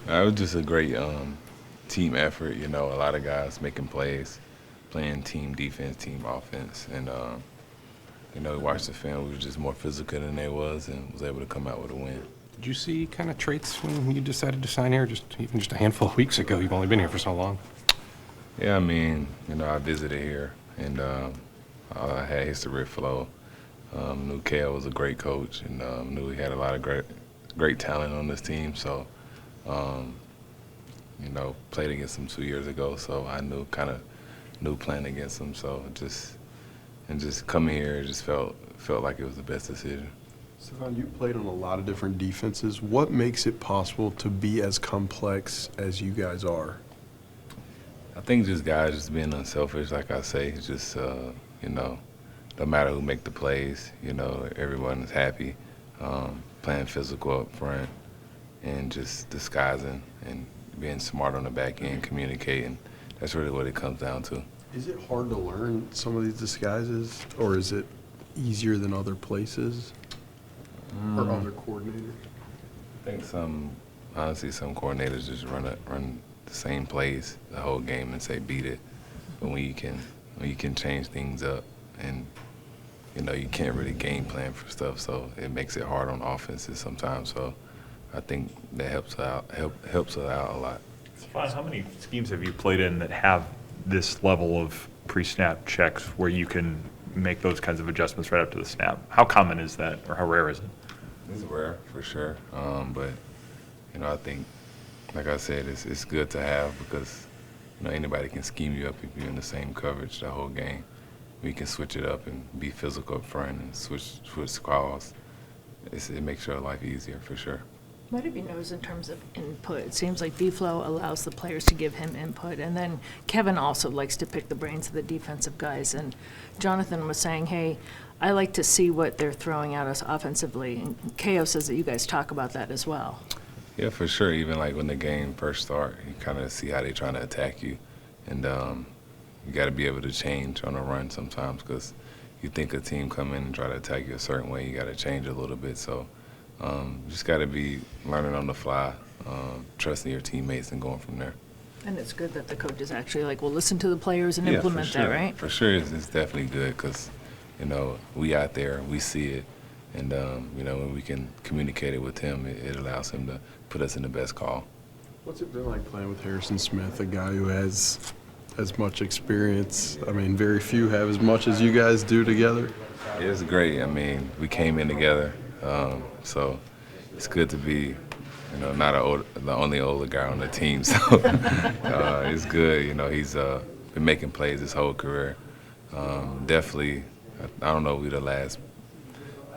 It was just a great team effort. You know, a lot of guys making plays, playing team defense, team offense, and you know, we watched the film. We were just more physical than they was, and was able to come out with a win. Did you see kind of traits when you decided to sign here, even just a handful of weeks ago? You've only been here for so long. Yeah, I mean, you know, I visited here, and I had history with Flo. Knew Kale was a great coach, and knew he had a lot of great talent on this team. So, you know, played against him 2 years ago, so I knew playing against him. So just coming here, just felt like it was the best decision. Stephon, you played on a lot of different defenses. What makes it possible to be as complex as you guys are? I think just guys just being unselfish, like I say, just you know, no matter who make the plays, you know, everyone is happy, playing physical up front, and just disguising and being smart on the back end, communicating. That's really what it comes down to. Is it hard to learn some of these disguises, or is it easier than other places or other coordinators? I think honestly, some coordinators just run the same plays the whole game and say beat it. But when you can change things up, and you know, you can't really game plan for stuff, so it makes it hard on offenses sometimes. So I think that helps us out a lot. Stephon, how many schemes have you played in that have this level of pre-snap checks where you can make those kinds of adjustments right up to the snap? How common is that, or how rare is it? It's rare for sure, but you know, I think, like I said, it's good to have because you know, anybody can scheme you up if you're in the same coverage the whole game. We can switch it up and be physical up front and switch calls. It makes your life easier for sure. What have you noticed in terms of input? It seems like B-Flow allows the players to give him input, and then Kevin also likes to pick the brains of the defensive guys. And Jonathan was saying, hey, I like to see what they're throwing at us offensively. And KO says that you guys talk about that as well. Yeah, for sure. Even like when the game first starts, you kind of see how they're trying to attack you. And you got to be able to change on a run sometimes because you think a team come in and try to attack you a certain way, you got to change a little bit. So you just got to be learning on the fly, trusting your teammates and going from there. And it's good that the coach is actually like, well, listen to the players and implement sure. that, right? For sure, it's definitely good because, you know, we out there, we see it. And, you know, when we can communicate it with him, it allows him to put us in the best call. What's it been like playing with Harrison Smith, a guy who has as much experience? I mean, very few have as much as you guys do together. It's great. I mean, we came in together, so it's good to be, you know, not the only older guy on the team. So it's good. You know, he's been making plays his whole career. Definitely, I don't know if we're the last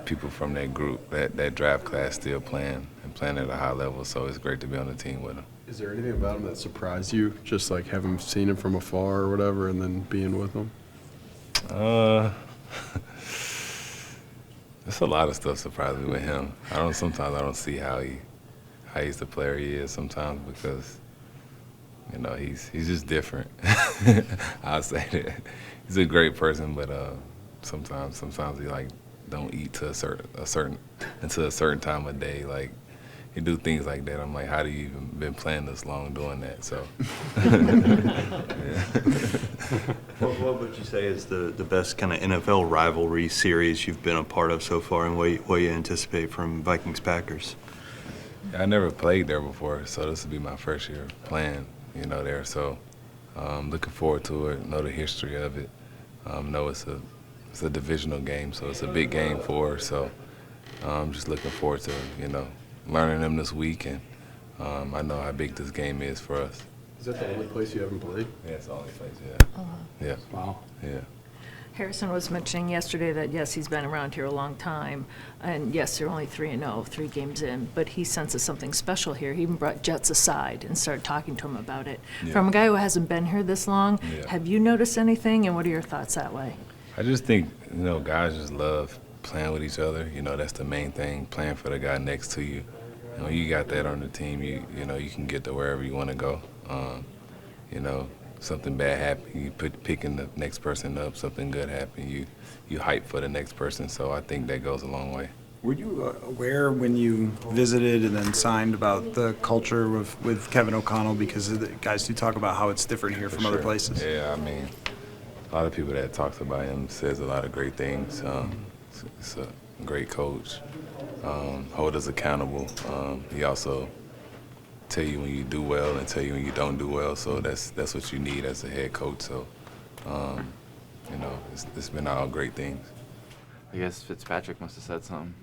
people from that group, that draft class still playing and playing at a high level, so it's great to be on the team with him. Is there anything about him that surprised you, just like having seen him from afar or whatever and then being with him? There's a lot of stuff surprised me with him. Sometimes I don't see how he's the player he is sometimes because, you know, he's just different. I'll say that. He's a great person, but sometimes he like don't eat to until a certain time of day. Like he do things like that. I'm like, how do you even been playing this long doing that? So. What would you say is the best kind of NFL rivalry series you've been a part of so far, and what you anticipate from Vikings-Packers? I never played there before, so this will be my first year playing, you know, there. So looking forward to it, know the history of it. Know it's a divisional game, so it's a big game for us. So I'm just looking forward to, you know, learning them this week, and I know how big this game is for us. Is that the only place you haven't played? Yeah, it's the only place, yeah. Uh-huh. Yeah. Wow. Yeah. Harrison was mentioning yesterday that, yes, he's been around here a long time, and yes, they're only 3-0, 3 games in, but he senses something special here. He even brought Jets aside and started talking to him about it. Yeah. From a guy who hasn't been here this long, Yeah. have you noticed anything, and what are your thoughts that way? I just think, you know, guys just love playing with each other. You know, that's the main thing, playing for the guy next to you. And when you got that on the team, you know, you can get to wherever you want to go. You know, something bad happen, you picking the next person up, something good happen, you hype for the next person. So I think that goes a long way. Were you aware when you visited and then signed about the culture with Kevin O'Connell? Because the guys do talk about how it's different here from other places. Yeah, I mean, a lot of people that talks about him says a lot of great things. He's a great coach. Hold us accountable. He also tell you when you do well and tell you when you don't do well. So that's what you need as a head coach. So, you know, it's been all great things. I guess Fitzpatrick must have said something.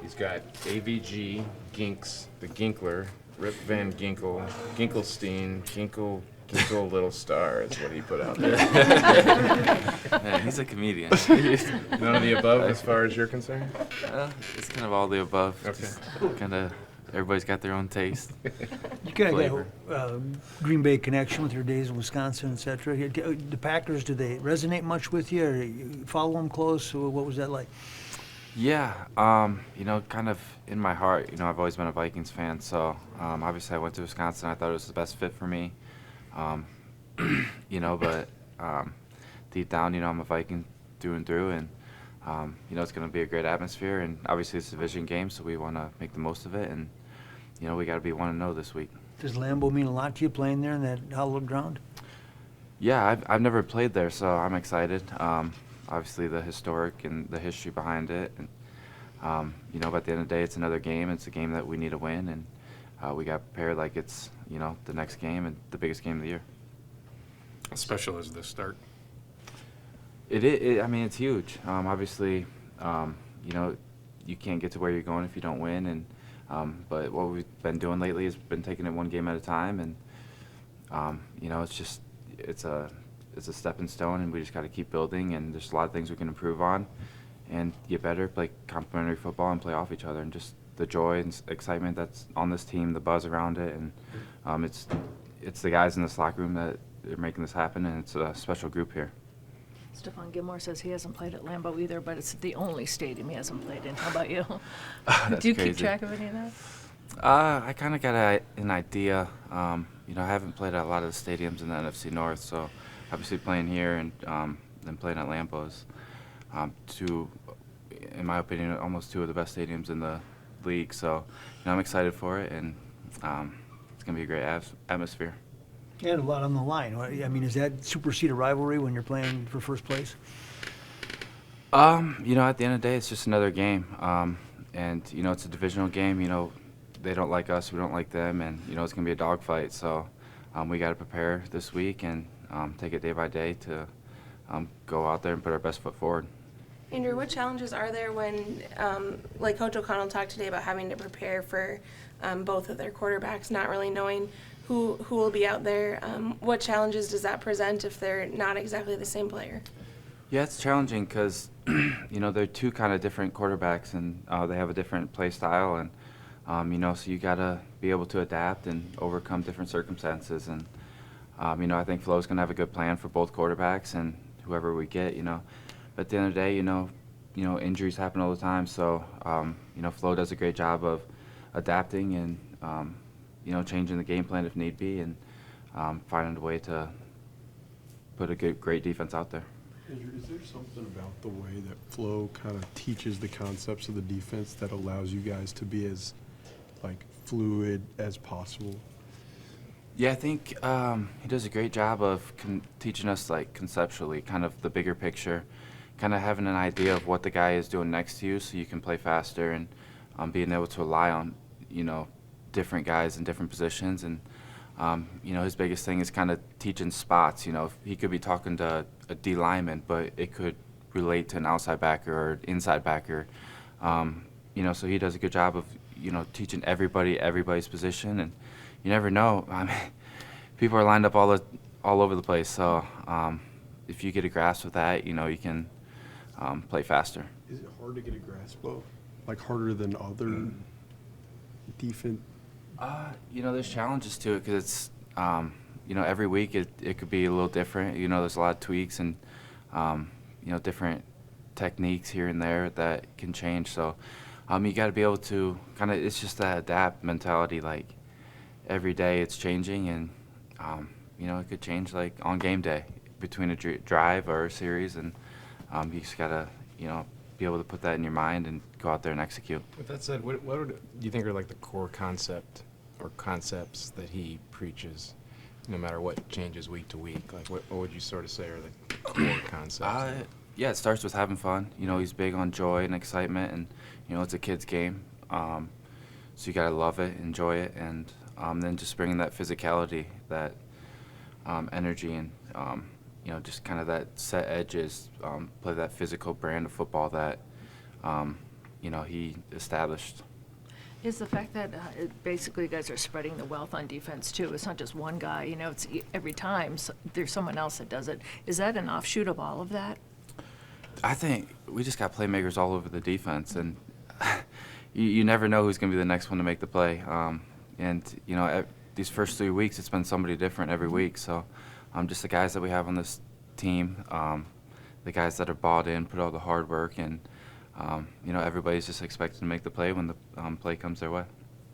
He's got AVG, Ginks, the Ginkler, Rip Van Ginkel, Ginkelstein, Ginkle Little Star is what he put out there. Man, he's a comedian. None of the above as far as you're concerned? It's kind of all the above. Okay. Kind of, everybody's got their own taste. You kind Flavor. of got a Green Bay connection with your days in Wisconsin, et cetera. The Packers, do they resonate much with you? Or you follow them close? Or what was that like? Yeah, you know, kind of in my heart, you know, I've always been a Vikings fan, so obviously I went to Wisconsin. I thought it was the best fit for me. You know, but deep down, you know, I'm a Viking through and through, and you know, it's going to be a great atmosphere, and obviously it's a division game, so we want to make the most of it, and you know, we got to be 1-0 this week. Does Lambeau mean a lot to you playing there in that hallowed ground? Yeah, I've never played there, so I'm excited. Obviously the historic and the history behind it, and you know, but at the end of the day, it's another game. It's a game that we need to win, and we got prepared like it's, you know, the next game and the biggest game of the year. How special is this start? I mean, it's huge. Obviously, you know, you can't get to where you're going if you don't win, and but what we've been doing lately has been taking it one game at a time, and you know, it's a stepping stone, and we just got to keep building, and there's a lot of things we can improve on and get better, play complementary football and play off each other, and just the joy and excitement that's on this team, the buzz around it, and it's the guys in this locker room that are making this happen, and it's a special group here. Stephon Gilmore says he hasn't played at Lambeau either, but it's the only stadium he hasn't played in. How about you? That's Do you crazy. keep track of any of that? I kind of got an idea. You know, I haven't played at a lot of the stadiums in the NFC North, so obviously playing here and then playing at Lambeau's, two, in my opinion, almost two of the best stadiums in the league. So, you know, I'm excited for it, and it's going to be a great atmosphere. And a lot on the line. I mean, does that supersede a rivalry when you're playing for first place? You know, at the end of the day, it's just another game. And, you know, it's a divisional game. You know, they don't like us, we don't like them, and, you know, it's going to be a dogfight. So we got to prepare this week and take it day by day to go out there and put our best foot forward. Andrew, what challenges are there when, like Coach O'Connell talked today about having to prepare for both of their quarterbacks, not really knowing who will be out there? What challenges does that present if they're not exactly the same player? Yeah, it's challenging because, you know, they're two kind of different quarterbacks, and they have a different play style, and, you know, so you got to be able to adapt and overcome different circumstances. And, you know, I think Flo's going to have a good plan for both quarterbacks and whoever we get, you know. But at the end of the day, you know, injuries happen all the time, so, you know, Flo does a great job of adapting and, you know, changing the game plan if need be, and finding a way to put a great defense out there. Andrew, is there something about the way that Flo kind of teaches the concepts of the defense that allows you guys to be as, like, fluid as possible? Yeah, I think he does a great job of teaching us, like, conceptually, kind of the bigger picture, kind of having an idea of what the guy is doing next to you so you can play faster, and being able to rely on, you know, different guys in different positions. And you know, his biggest thing is kind of teaching spots. You know, he could be talking to a D lineman, but it could relate to an outside backer or inside backer. You know, so he does a good job of, you know, teaching everybody's position, and you never know. I mean, people are lined up all over the place. So if you get a grasp of that, you know, you can play faster. Is it hard to get a grasp of? Like, harder than other defense? You know, there's challenges to it because it's, you know, every week it could be a little different. You know, there's a lot of tweaks and, you know, different techniques here and there that can change. So you got to be able to kind of, it's just that adapt mentality. Like, every day it's changing, and, you know, it could change, like, on game day between a drive or a series, and you just got to, you know, be able to put that in your mind and go out there and execute. With that said, what do you think are like the core concepts that he preaches, no matter what changes week to week? Like, what would you sort of say are the core concepts? Yeah, it starts with having fun. You know, he's big on joy and excitement, and you know, it's a kid's game, so you gotta love it, enjoy it, and then just bringing that physicality, that energy, and you know, just kind of that set edges, play that physical brand of football that you know, he established. Is the fact that basically you guys are spreading the wealth on defense too. It's not just one guy, you know, it's every time there's someone else that does it. Is that an offshoot of all of that? I think we just got playmakers all over the defense, and you never know who's going to be the next one to make the play. And, you know, these first 3 weeks, it's been somebody different every week. So just the guys that we have on this team, the guys that are bought in, put all the hard work, and, you know, everybody's just expected to make the play when the play comes their way.